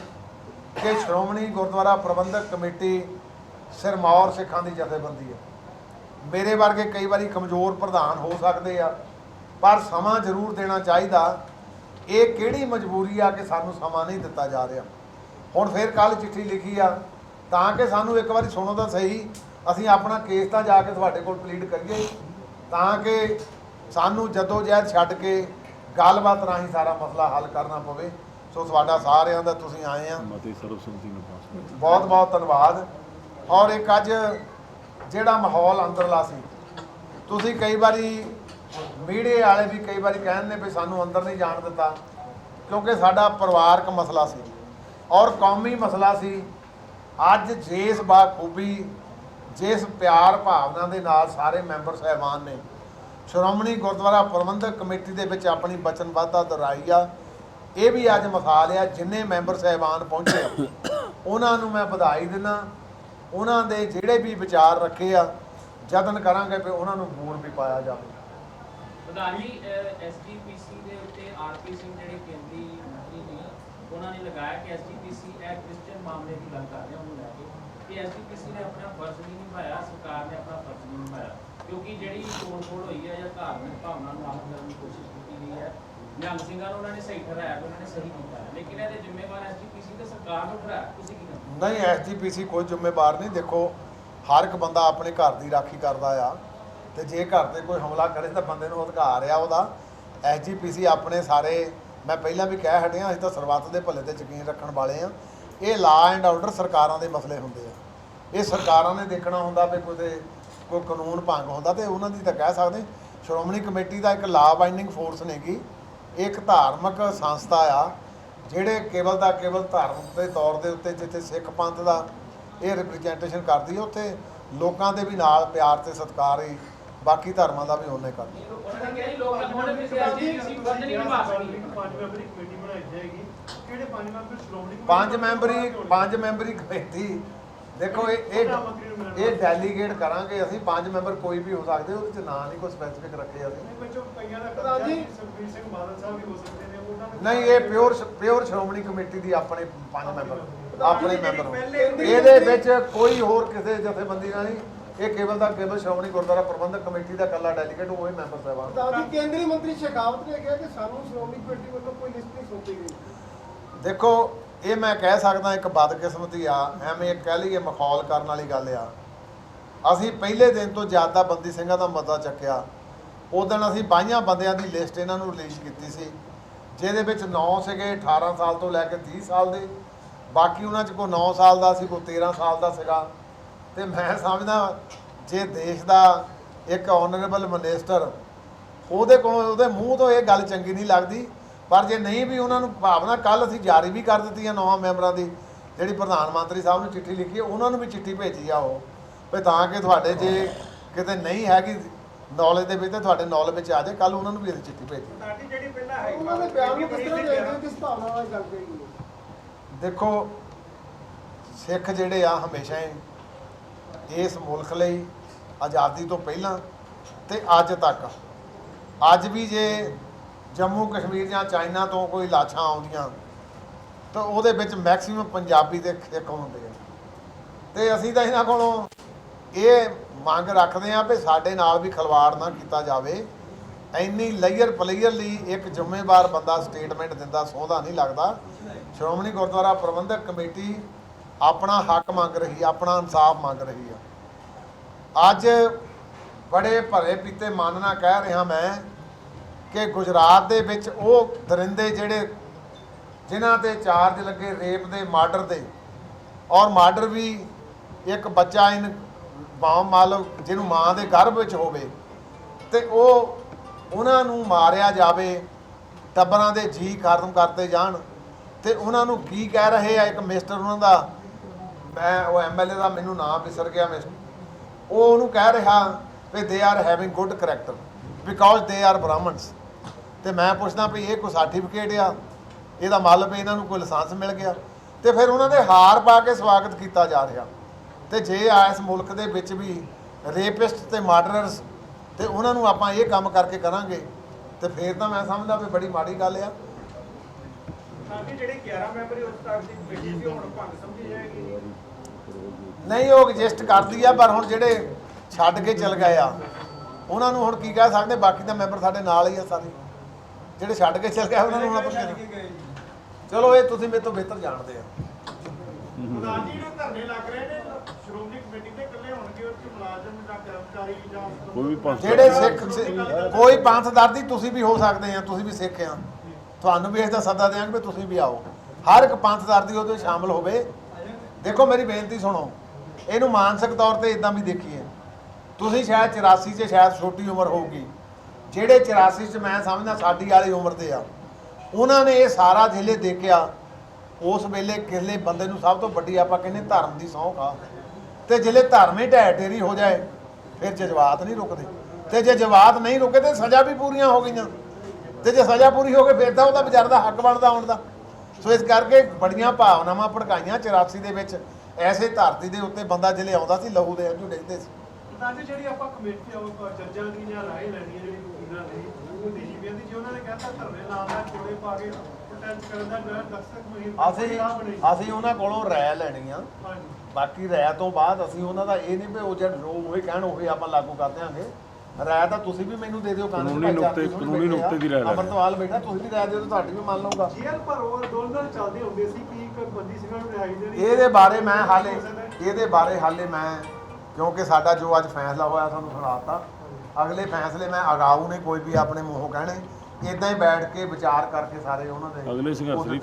ਕਿ ਸ਼੍ਰੋਮਣੀ ਗੁਰਦੁਆਰਾ ਪ੍ਰਬੰਧਕ ਕਮੇਟੀ ਸਿਰਮੌਰ ਸਿੱਖਾਂ ਦੀ ਜਥੇਬੰਦੀ ਹੈ। ਮੇਰੇ ਵਰਗੇ ਕਈ ਵਾਰੀ ਕਮਜ਼ੋਰ ਪ੍ਰਧਾਨ ਹੋ ਸਕਦੇ ਆ, ਪਰ ਸਮਾਂ ਜ਼ਰੂਰ ਦੇਣਾ ਚਾਹੀਦਾ। ਇਹ ਕਿਹੜੀ ਮਜਬੂਰੀ ਆ ਕਿ ਸਾਨੂੰ ਸਮਾਂ ਨਹੀਂ ਦਿੱਤਾ ਜਾ ਰਿਹਾ। ਹੁਣ ਫਿਰ ਕੱਲ ਚਿੱਠੀ ਲਿਖੀ ਆ ਤਾਂ ਕਿ ਸਾਨੂੰ ਇੱਕ ਵਾਰੀ ਸੁਣੋ ਤਾਂ ਸਹੀ, ਅਸੀਂ ਆਪਣਾ ਕੇਸ ਤਾਂ ਜਾ ਕੇ ਤੁਹਾਡੇ ਕੋਲ ਪਲੀਡ ਕਰੀਏ ਤਾਂ ਕਿ ਸਾਨੂੰ ਜਦੋਜਹਿਦ ਛੱਡ ਕੇ ਗੱਲਬਾਤ ਰਾਹੀਂ ਸਾਰਾ ਮਸਲਾ ਹੱਲ ਕਰਨਾ ਪਵੇ। ਸੋ ਤੁਹਾਡਾ ਸਾਰਿਆਂ ਦਾ ਤੁਸੀਂ ਆਏ ਆ, ਬਹੁਤ ਬਹੁਤ ਧੰਨਵਾਦ। ਔਰ ਇੱਕ ਅੱਜ ਜਿਹੜਾ ਮਾਹੌਲ ਅੰਦਰਲਾ ਸੀ, ਤੁਸੀਂ ਕਈ ਵਾਰੀ ਮੀਡੀਆ ਵਾਲੇ ਵੀ ਕਈ ਵਾਰੀ ਕਹਿੰਦੇ ਵੀ ਸਾਨੂੰ ਅੰਦਰ ਨਹੀਂ ਜਾਣ ਦਿੱਤਾ, ਕਿਉਂਕਿ ਸਾਡਾ ਪਰਿਵਾਰਕ ਮਸਲਾ ਸੀ ਔਰ ਕੌਮੀ ਮਸਲਾ ਸੀ। ਅੱਜ ਜਿਸ ਬਾਖੂਬੀ ਜਿਸ ਪਿਆਰ ਭਾਵਨਾ ਦੇ ਨਾਲ ਸਾਰੇ ਮੈਂਬਰ ਸਾਹਿਬਾਨ ਨੇ ਸ਼੍ਰੋਮਣੀ ਗੁਰਦੁਆਰਾ ਪ੍ਰਬੰਧਕ ਕਮੇਟੀ ਦੇ ਵਿੱਚ ਆਪਣੀ ਵਚਨਬੱਧਤਾ ਦੁਹਰਾਈ ਆ, ਇਹ ਵੀ ਅੱਜ ਮਿਸਾਲ ਆ। ਜਿੰਨੇ ਮੈਂਬਰ ਸਾਹਿਬਾਨ ਪਹੁੰਚੇ ਉਹਨਾਂ ਨੂੰ ਮੈਂ ਵਧਾਈ ਦਿੰਦਾ। ਉਹਨਾਂ ਦੇ ਜਿਹੜੇ ਵੀ ਵਿਚਾਰ ਰੱਖੇ ਆ, ਯਤਨ ਕਰਾਂਗੇ ਵੀ ਉਹਨਾਂ ਨੂੰ ਬੂਰ ਵੀ ਪਾਇਆ ਜਾਵੇ। ਪ੍ਰਧਾਨ ਜੀ, ਐਸਜੀਪੀਸੀ ਦੇ ਉੱਤੇ ਆਰਪੀ ਸਿੰਘ ਜਿਹੜੇ ਕੇਂਦਰੀ ਮੰਤਰੀ ਨੇ, ਉਹਨਾਂ ਨੇ ਲਗਾਇਆ ਕਿ ਐਸਜੀਪੀਸੀ ਇਹ ਕ੍ਰਿਸਚੀਅਨ ਮਾਮਲੇ ਦੀ ਗੱਲ ਕਰ ਰਿਹਾ ਉਹਨੂੰ ਲੈ ਕੇ ਕਿ ਐਸਜੀਪੀਸੀ ਨੇ ਆਪਣਾ ਫਰਜ਼ ਨਹੀਂ ਨਿਭਾਇਆ, ਸਰਕਾਰ ਨੇ ਆਪਣਾ ਫਰਜ਼ ਨਹੀਂ ਨਿਭਾਇਆ, ਕਿਉਂਕਿ ਜਿਹੜੀ ਤੋੜ-ਫੋੜ ਹੋਈ ਹੈ ਜਾਂ ਧਾਰਮਿਕ ਭਾਵਨਾ ਨੂੰ ਆਮ ਕਰਨ ਦੀ ਕੋਸ਼ਿਸ਼ ਕੀਤੀ ਗਈ ਹੈ। ਨਿਹੰਗ ਸਿੰਘਾਂ ਨੂੰ ਉਹਨਾਂ ਨੇ ਸਹੀ ਠਹਿਰਾਇਆ, ਉਹਨਾਂ ਨੇ ਸਹੀ ਕੀਤਾ, ਲੇਕਿਨ ਇਹਦੇ ਜ਼ਿੰਮੇਵਾਰ ਐਸਜੀਪੀਸੀ ਤੇ ਸਰਕਾਰ ਨੂੰ ਠਹਿਰਾਇਆ। ਤੁਸੀਂ ਕੀ ਕਹਿੰਦੇ? ਨਹੀਂ, ਐਸਜੀਪੀਸੀ ਕੋਈ ਜ਼ਿੰਮੇਵਾਰ ਨਹੀਂ। ਦੇਖੋ, ਹਰ ਇੱਕ ਬੰਦਾ ਆਪਣੇ ਘਰ ਦੀ ਰਾਖੀ ਕਰਦਾ ਆ, ਤੇ ਜੇ ਘਰ 'ਤੇ ਕੋਈ ਹਮਲਾ ਕਰੇ ਤਾਂ ਬੰਦੇ ਨੂੰ ਅਧਿਕਾਰ ਆ ਉਹਦਾ। ਐਸਜੀਪੀਸੀ ਆਪਣੇ ਸਾਰੇ, ਮੈਂ ਪਹਿਲਾਂ ਵੀ ਕਹਿ ਹਟਿਆ, ਅਸੀਂ ਤਾਂ ਸਰਬੱਤ ਦੇ ਭਲੇ 'ਤੇ ਯਕੀਨ ਰੱਖਣ ਵਾਲੇ ਆ। ਇਹ ਲਾ ਐਂਡ ਆਰਡਰ ਸਰਕਾਰਾਂ ਦੇ ਮਸਲੇ ਹੁੰਦੇ ਆ, ਇਹ ਸਰਕਾਰਾਂ ਨੇ ਦੇਖਣਾ ਹੁੰਦਾ ਵੀ ਕੋਈ ਕਾਨੂੰਨ ਭੰਗ ਹੁੰਦਾ ਤੇ ਉਹਨਾਂ ਦੀ ਤਾਂ ਕਹਿ ਸਕਦੇ। ਸ਼੍ਰੋਮਣੀ ਕਮੇਟੀ ਦਾ ਇੱਕ ਲਾ ਬਾਈਂਡਿੰਗ ਫੋਰਸ ਨੇਗੀ, ਇੱਕ ਧਾਰਮਿਕ ਸੰਸਥਾ ਆ ਜਿਹੜੇ ਕੇਵਲ ਦਾ ਕੇਵਲ ਧਾਰਮਿਕ ਦੇ ਤੌਰ ਦੇ ਉੱਤੇ ਜਿੱਥੇ ਸਿੱਖ ਪੰਥ ਦਾ ਇਹ ਰਿਪਰੈਜ਼ੈਂਟੇਸ਼ਨ ਕਰਦੀ ਹੈ, ਉੱਥੇ ਲੋਕਾਂ ਦੇ ਵੀ ਨਾਲ ਪਿਆਰ ਤੇ ਸਤਿਕਾਰ ਹੀ ਬਾਕੀ ਧਰਮਾਂ ਦਾ ਵੀ ਉਹਨੇ ਕਰਦੀ। ਪੰਜ ਮੈਂਬਰੀ ਕਮੇਟੀ ਦੇਖੋ, ਇਹ ਡੈਲੀਗੇਟ ਕਰਾਂਗੇ ਅਸੀਂ। 5 ਮੈਂਬਰ ਕੋਈ ਵੀ ਹੋ ਸਕਦੇ, ਉਹਦੇ 'ਚ ਨਾਂ ਨਹੀਂ ਕੋਈ ਸਪੈਸੀਫਿਕ ਰੱਖੇ ਅਸੀਂ। ਨਹੀਂ, ਇਹ ਪਿਓਰ ਸ਼੍ਰੋਮਣੀ ਕਮੇਟੀ ਦੀ ਆਪਣੇ 5 ਮੈਂਬਰ ਆਪਣੇ ਮੈਂਬਰ। ਇਹਦੇ ਵਿੱਚ ਕੋਈ ਹੋਰ ਕਿਸੇ ਜਥੇਬੰਦੀ ਨਾਲ ਨਹੀਂ, ਇਹ ਕੇਵਲ ਦਾ ਕੇਵਲ ਸ਼੍ਰੋਮਣੀ ਗੁਰਦੁਆਰਾ ਪ੍ਰਬੰਧਕ ਕਮੇਟੀ ਦਾ ਇਕੱਲਾ ਡੈਲੀਗੇਟ ਉਹ ਹੀ ਮੈਂਬਰ ਸਾਹਿਬਾਨ। ਕੇਂਦਰੀ ਮੰਤਰੀ ਸ਼ੇਖਾਵਤ ਨੇ ਕਿਹਾ ਕਿ ਸਾਨੂੰ ਸ਼੍ਰੋਮਣੀ ਕਮੇਟੀ ਵੱਲੋਂ ਕੋਈ ਲਿਸਟ ਨਹੀਂ ਸੌਂਪੀ ਗਈ। ਦੇਖੋ, ਇਹ ਮੈਂ ਕਹਿ ਸਕਦਾ ਇੱਕ ਬਦਕਿਸਮਤੀ ਆ, ਐਵੇਂ ਇੱਕ ਕਹਿ ਲਈਏ ਮਖੌਲ ਕਰਨ ਵਾਲੀ ਗੱਲ ਆ। ਅਸੀਂ ਪਹਿਲੇ ਦਿਨ ਤੋਂ ਜ਼ਿਆਦਾ ਬੰਦੀ ਸਿੰਘਾਂ ਦਾ ਮਤਾ ਚੱਕਿਆ। ਉਸ ਦਿਨ ਅਸੀਂ 22 ਬੰਦਿਆਂ ਦੀ ਲਿਸਟ ਇਹਨਾਂ ਨੂੰ ਰਿਲੀਜ਼ ਕੀਤੀ ਸੀ, ਜਿਹਦੇ ਵਿੱਚ 9 ਸੀਗੇ 18 ਸਾਲ ਤੋਂ ਲੈ ਕੇ 30 ਸਾਲ ਦੇ, ਬਾਕੀ ਉਹਨਾਂ 'ਚ ਕੋਈ 9 ਸਾਲ ਦਾ ਸੀ, ਕੋਈ 13 ਸਾਲ ਦਾ ਸੀਗਾ। ਤੇ ਮੈਂ ਸਮਝਦਾ ਜੇ ਦੇਸ਼ ਦਾ ਇੱਕ ਆਨਰੇਬਲ ਮਿਨਿਸਟਰ ਉਹਦੇ ਕੋਲ ਉਹਦੇ ਮੂੰਹ ਤੋਂ ਇਹ ਗੱਲ ਚੰਗੀ ਨਹੀਂ ਲੱਗਦੀ, ਪਰ ਜੇ ਨਹੀਂ ਵੀ ਉਹਨਾਂ ਨੂੰ ਭਾਵਨਾ, ਕੱਲ੍ਹ ਅਸੀਂ ਜਾਰੀ ਵੀ ਕਰ ਦਿੱਤੀ ਆ 9 ਮੈਂਬਰਾਂ ਦੀ ਜਿਹੜੀ ਪ੍ਰਧਾਨ ਮੰਤਰੀ ਸਾਹਿਬ ਨੂੰ ਚਿੱਠੀ ਲਿਖੀ ਹੈ, ਉਹਨਾਂ ਨੂੰ ਵੀ ਚਿੱਠੀ ਭੇਜੀ ਆ ਉਹ ਵੀ ਤਾਂ ਕਿ ਤੁਹਾਡੇ ਜੇ ਕਿਤੇ ਨਹੀਂ ਹੈਗੀ ਨੌਲੇਜ ਦੇ ਵਿੱਚ, ਤੁਹਾਡੇ ਨੌਲੇਜ ਵਿੱਚ ਆ ਜਾਏ। ਕੱਲ੍ਹ ਉਹਨਾਂ ਨੂੰ ਵੀ ਅਸੀਂ ਚਿੱਠੀ ਭੇਜੀ। ਉਹਨਾਂ ਦੇ ਬਿਆਨ ਨੂੰ ਕਿਸ ਤਰ੍ਹਾਂ ਦੇਖਦੇ ਹੋ, ਕਿਸ ਭਾਵਨਾ ਨਾਲ ਗੱਲ ਕਰੀ? ਦੇਖੋ, ਸਿੱਖ ਜਿਹੜੇ ਆ ਹਮੇਸ਼ਾ ਹੀ ਇਸ ਮੁਲਕ ਲਈ ਆਜ਼ਾਦੀ ਤੋਂ ਪਹਿਲਾਂ ਤੇ ਅੱਜ ਤੱਕ, ਅੱਜ ਵੀ ਜੇ ਜੰਮੂ ਕਸ਼ਮੀਰ ਜਾਂ ਚਾਈਨਾ ਤੋਂ ਕੋਈ ਲਾਸ਼ਾਂ ਆਉਂਦੀਆਂ ਤਾਂ ਉਹਦੇ ਵਿੱਚ ਮੈਕਸਿਮਮ ਪੰਜਾਬੀ ਦੇ ਸਿੱਖ ਹੁੰਦੇ ਆ। ਤੇ ਅਸੀਂ ਤਾਂ ਇਹਨਾਂ ਕੋਲੋਂ ਇਹ ਮੰਗ ਰੱਖਦੇ ਹਾਂ ਵੀ ਸਾਡੇ ਨਾਲ ਵੀ ਖਿਲਵਾੜ ਨਾ ਕੀਤਾ ਜਾਵੇ। ਇੰਨੀ ਲੇਅਰ ਲਈ ਇੱਕ ਜ਼ਿੰਮੇਵਾਰ ਬੰਦਾ ਸਟੇਟਮੈਂਟ ਦਿੰਦਾ ਸੋਹਦਾ ਨਹੀਂ ਲੱਗਦਾ। ਸ਼੍ਰੋਮਣੀ ਗੁਰਦੁਆਰਾ ਪ੍ਰਬੰਧਕ ਕਮੇਟੀ ਆਪਣਾ ਹੱਕ ਮੰਗ ਰਹੀ, ਆਪਣਾ ਇਨਸਾਫ ਮੰਗ ਰਹੀ ਆ। ਅੱਜ ਬੜੇ ਭਰੇ ਪੀਤੇ ਮਨ ਨਾਲ ਕਹਿ ਰਿਹਾ ਮੈਂ ਕਿ ਗੁਜਰਾਤ ਦੇ ਵਿੱਚ ਉਹ ਦਰਿੰਦੇ ਜਿਹੜੇ ਜਿਨ੍ਹਾਂ 'ਤੇ ਚਾਰਜ ਲੱਗੇ ਰੇਪ ਦੇ, ਮਰਡਰ ਦੇ, ਔਰ ਮਰਡਰ ਵੀ ਇੱਕ ਬੱਚਾ ਮਾਲੋ ਜਿਹਨੂੰ ਮਾਂ ਦੇ ਗਰਭ ਵਿੱਚ ਹੋਵੇ ਤੇ ਉਹਨਾਂ ਨੂੰ ਮਾਰਿਆ ਜਾਵੇ, ਟੱਬਰਾਂ ਦੇ ਜੀ ਖਤਮ ਕਰਤੇ ਜਾਣ। ਤੇ ਉਹਨਾਂ ਨੂੰ ਕੀ ਕਹਿ ਰਹੇ ਆ, ਇੱਕ ਮਿਸਟਰ ਉਹਨਾਂ ਦਾ, ਮੈਂ ਉਹ ਐਮਐਲਏ ਦਾ ਮੈਨੂੰ ਨਾਮ ਵਿਸਰ ਗਿਆ ਮਿਸਟਰ, ਉਹ ਉਹਨੂੰ ਕਹਿ ਰਿਹਾ ਵੀ they are having good character because they are Brahmins. ਤੇ ਮੈਂ ਪੁੱਛਦਾ ਵੀ ਇਹ ਕੋਈ ਸਰਟੀਫਿਕੇਟ ਆ, ਇਹਦਾ ਮਤਲਬ ਇਹਨਾਂ ਨੂੰ ਕੋਈ ਲਾਇਸੈਂਸ ਮਿਲ ਗਿਆ? ਤੇ ਫਿਰ ਉਹਨਾਂ ਦੇ ਹਾਰ ਪਾ ਕੇ ਸਵਾਗਤ ਕੀਤਾ ਜਾ ਰਿਹਾ। ਤੇ ਜੇ ਇਸ ਮੁਲਕ ਦੇ ਵਿੱਚ ਵੀ ਰੇਪਿਸਟ ਤੇ ਮਰਡਰਰਸ ਤੇ ਉਹਨਾਂ ਨੂੰ ਆਪਾਂ ਇਹ ਕੰਮ ਕਰਕੇ ਕਰਾਂਗੇ ਤੇ ਫਿਰ ਤਾਂ ਮੈਂ ਸਮਝਦਾ ਵੀ ਬੜੀ ਮਾੜੀ ਗੱਲ ਆ। ਸਾਡੀ ਜਿਹੜੇ 11 ਮੈਂਬਰੀ ਉਸ ਤੱਕ ਦੀ ਕਮੇਟੀ ਸੀ ਹੁਣ ਭੰਗ ਸਮਝੀ ਜਾਏਗੀ। ਨਹੀਂ, ਉਹ ਐਗਜ਼ਿਸਟ ਕਰਦੀ ਆ, ਪਰ ਹੁਣ ਜਿਹੜੇ ਛੱਡ ਕੇ ਚਲ ਗਏ ਆ ਉਹਨਾਂ ਨੂੰ ਹੁਣ ਕੀ ਕਹਿ ਸਕਦੇ। ਬਾਕੀ ਤਾਂ ਮੈਂਬਰ ਸਾਡੇ ਨਾਲ ਹੀ ਆ ਸਾਰੇ, ਜਿਹੜੇ ਛੱਡ ਕੇ ਚਲ ਗਏ ਉਹਨਾਂ ਨੂੰ ਹੁਣ ਆਪਾਂ ਕੀ- ਚਲੋ ਇਹ ਤੁਸੀਂ ਮੇਰੇ ਤੋਂ ਬਿਹਤਰ ਜਾਣਦੇ ਆ। ਪ੍ਰਧਾਨ ਜੀ ਜਿਹੜੇ ਧਰਨੇ ਲੱਗ ਰਹੇ ਨੇ ਸ਼੍ਰੋਮਣੀ ਕਮੇਟੀ ਦੇ ਇਕੱਲੇ ਹੋਣਗੇ, ਉਹ 'ਚ ਮੁਲਾਜ਼ਮ ਜਾਂ ਕਰਮਚਾਰੀ ਜਾਂ ਕੋਈ ਵੀ ਪੰਥ ਜਿਹੜੇ ਸਿੱਖ ਕੋਈ ਪੰਥ ਦਰਦੀ ਤੁਸੀਂ ਵੀ ਹੋ ਸਕਦੇ ਆ, ਤੁਸੀਂ ਵੀ ਸਿੱਖ ਆ, ਤੁਹਾਨੂੰ ਵੀ ਇਸ ਦਾ ਸੱਦਾ ਦਿਆਂਗੇ ਵੀ ਤੁਸੀਂ ਵੀ ਆਓ। ਹਰ ਇੱਕ ਪੰਥ ਦਰਦੀ ਉਹਦੇ ਵਿੱਚ ਸ਼ਾਮਲ ਹੋਵੇ। ਦੇਖੋ ਮੇਰੀ ਬੇਨਤੀ ਸੁਣੋ, ਇਹਨੂੰ ਮਾਨਸਿਕ ਤੌਰ ਤੇ ਇਦਾਂ ਵੀ ਦੇਖੀਏ। ਤੁਸੀਂ ਸ਼ਾਇਦ 84 'ਚ ਸ਼ਾਇਦ ਛੋਟੀ ਉਮਰ ਹੋਊਗੀ, ਜਿਹੜੇ 84 'ਚ ਮੈਂ ਸਮਝਦਾ ਸਾਡੀ ਵਾਲੀ ਉਮਰ ਦੇ ਆ, ਉਹਨਾਂ ਨੇ ਇਹ ਸਾਰਾ ਜ਼ਿਲ੍ਹੇ ਦੇਖਿਆ। ਉਸ ਵੇਲੇ ਕਿਸੇ ਬੰਦੇ ਨੂੰ ਸਭ ਤੋਂ ਵੱਡੀ ਆਪਾਂ ਕਹਿੰਦੇ ਧਰਮ ਦੀ ਸਹੁੰ ਖਾ, ਤੇ ਜਿਹੜੇ ਧਰਮ ਹੀ ਢਹਿ ਢੇਰੀ ਹੋ ਜਾਏ ਫਿਰ ਜਜ਼ਬਾਤ ਨਹੀਂ ਰੁਕਦੇ, ਤੇ ਜੇ ਜਜ਼ਬਾਤ ਨਹੀਂ ਰੁਕੇ ਤੇ ਸਜ਼ਾ ਵੀ ਪੂਰੀਆਂ ਹੋ ਗਈਆਂ, ਤੇ ਜੇ ਸਜ਼ਾ ਪੂਰੀ ਹੋ ਕੇ ਫਿਰ ਤਾਂ ਉਹਦਾ ਵਿਚਾਰ ਦਾ ਹੱਕ ਬਣਦਾ ਆਉਣ ਦਾ। ਸੋ ਇਸ ਕਰਕੇ ਬੜੀਆਂ ਭਾਵਨਾਵਾਂ ਭੜਕਾਈਆਂ 84 ਦੇ ਵਿੱਚ। ਐਸੇ ਧਰਤੀ ਦੇ ਉੱਤੇ ਬੰਦਾ ਜਿਹੜੇ ਆਉਂਦਾ ਸੀ ਲਹੂ ਦੇ ਅੰਜੂ ਡਿੱਗਦੇ ਸੀ। ਪ੍ਰਧਾਨ ਜੀ ਜਿਹੜੀ ਆਪਾਂ ਕਮੇਟੀ ਉਹ ਜੱਜਾਂ ਦੀ ਜਾਂ ਰਾਏ ਲੈਣੀ ਹੈ ਜਿਹੜੀ ਵਕੀਲਾਂ ਦੀ ਉਹ ਡੀਜੀਪੀਆਂ ਦੀ, ਜੇ ਉਹਨਾਂ ਨੇ ਕਹਿੰਦਾ ਧਰਨੇ ਲਾਉਣ ਦਾ ਕੋਲੇ ਪਾ ਕੇ ਪ੍ਰੋਟੈਸਟ ਕਰਨ ਦਾ ਦਰਸ਼ਕ ਮੁਹਿੰਮ ਅਸੀਂ ਉਹਨਾਂ ਕੋਲੋਂ ਰਾਇ ਲੈਣੀ ਆ। ਬਾਕੀ ਰਾਇ ਤੋਂ ਬਾਅਦ ਅਸੀਂ ਉਹਨਾਂ ਦਾ ਇਹ ਨਹੀਂ ਵੀ ਉਹ ਜਿਹੜਾ ਉਹ ਕਹਿਣ ਉਹ ਆਪਾਂ ਲਾਗੂ ਕਰ ਦਿਆਂਗੇ। ਰਾਇ ਤਾਂ ਤੁਸੀਂ ਵੀ ਮੈਨੂੰ ਦੇ ਦਿਓ, ਕਾਨੂੰਨੀ ਨੁਕਤੇ ਦੀ ਰਾਇ ਲੈਣੀ। ਅਮਰਤਵਾਲ ਬੈਠਾ, ਤੁਸੀਂ ਵੀ ਰਾਇ ਦਿਓ ਤਾਂ ਤੁਹਾਡੀ ਵੀ ਮੰਨ ਲਊਗਾ। ਜੇਲ੍ਹ ਪਰ ਉਹ ਦੋਨੋਂ ਚੱਲਦੇ ਹੁੰਦੇ ਸੀ ਕਿ ਇੱਕ ਬੰਦੀ ਸਿੰਘਾਂ ਨੂੰ ਰਿਹਾਈ ਦੇਣੀ। ਇਹਦੇ ਬਾਰੇ ਹਾਲੇ ਮੈਂ ਕਿਉਂਕਿ ਸਾਡਾ ਜੋ ਅੱਜ ਫੈਸਲਾ ਹੋਇਆ ਤੁਹਾਨੂੰ ਸੁਣਾਤਾ। ਅਗਲੇ ਫੈਸਲੇ ਮੈਂ ਅਗਾਊ ਨੇ ਕੋਈ ਵੀ ਆਪਣੇ ਮੂੰਹੋਂ ਕਹਿਣੇ, ਇਦਾਂ ਹੀ ਬੈਠ ਕੇ ਵਿਚਾਰ ਕਰਕੇ ਸਾਰੇ ਉਹਨਾਂ ਦੇ ਅਗਲੇ ਸੰਘਰਸ਼ ਲਈ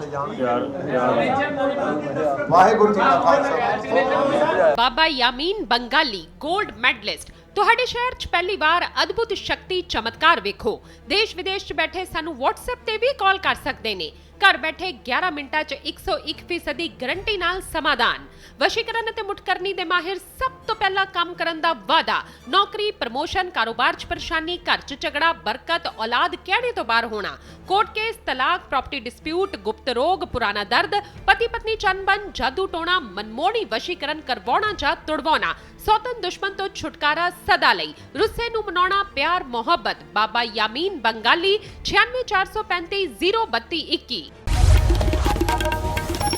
ਵਾਹਿਗੁਰੂ ਜੀ ਕਾ ਖਾਲਸਾ। ਬਾਬਾ ਯਾਮੀਨ ਬੰਗਾਲੀ 골ਡ ਮੈਡਲਿਸਟ ਤੁਹਾਡੇ ਸ਼ਹਿਰ 'ਚ ਪਹਿਲੀ ਵਾਰ ਅਦਭੁਤ ਸ਼ਕਤੀ ਚਮਤਕਾਰ ਵੇਖੋ। ਦੇਸ਼ ਵਿਦੇਸ਼ 'ਚ ਬੈਠੇ ਸਾਨੂੰ WhatsApp ਤੇ ਵੀ ਕਾਲ ਕਰ ਸਕਦੇ ਨੇ। ਘਰ ਬੈਠੇ 11 ਮਿੰਟਾਂ 'ਚ 101% ਦੀ ਗਾਰੰਟੀ ਨਾਲ ਸਮਾਧਾਨ। ਵਸ਼ੀਕਰਨ ਅਤੇ ਮੁਠਕਰਨੀ ਦੇ ਮਾਹਿਰ ਸਭ ਤੋਂ ਪਹਿਲਾਂ ਕੰਮ ਕਰਨ ਦਾ ਵਾਅਦਾ। ਨੌਕਰੀ, ਪ੍ਰਮੋਸ਼ਨ, ਕਾਰੋਬਾਰ 'ਚ ਪਰੇਸ਼ਾਨੀ, ਘਰ 'ਚ ਝਗੜਾ, ਬਰਕਤ, ਔਲਾਦ ਕਿਹੜੇ ਤੋਂ ਬਾਹਰ ਹੋਣਾ, ਕੋਰਟ ਕੇਸ, ਤਲਾਕ, ਪ੍ਰਾਪਰਟੀ ਡਿਸਪਿਊਟ, ਗੁਪਤ ਰੋਗ, ਪੁਰਾਣਾ ਦਰਦ, ਪਤੀ ਪਤਨੀ ਚੰਬਨ, ਜਾਦੂ ਟੋਣਾ, ਮਨਮੋਹਣੀ ਵਸ਼ੀਕਰਨ ਕਰਵਾਉਣਾ ਜਾਂ ਤੁੜਵਾਉਣਾ, ਸੌਤਨ ਦੁਸ਼ਮਣ ਤੋਂ ਛੁਟਕਾਰਾ ਸਦਾ ਲਈ, ਰੁੱਸੇ ਨੂੰ ਮਨਾਉਣਾ, ਪਿਆਰ ਮੁਹੱਬਤ। ਬਾਬਾ ਯਾਮੀਨ ਬੰਗਾਲੀ 9643503221।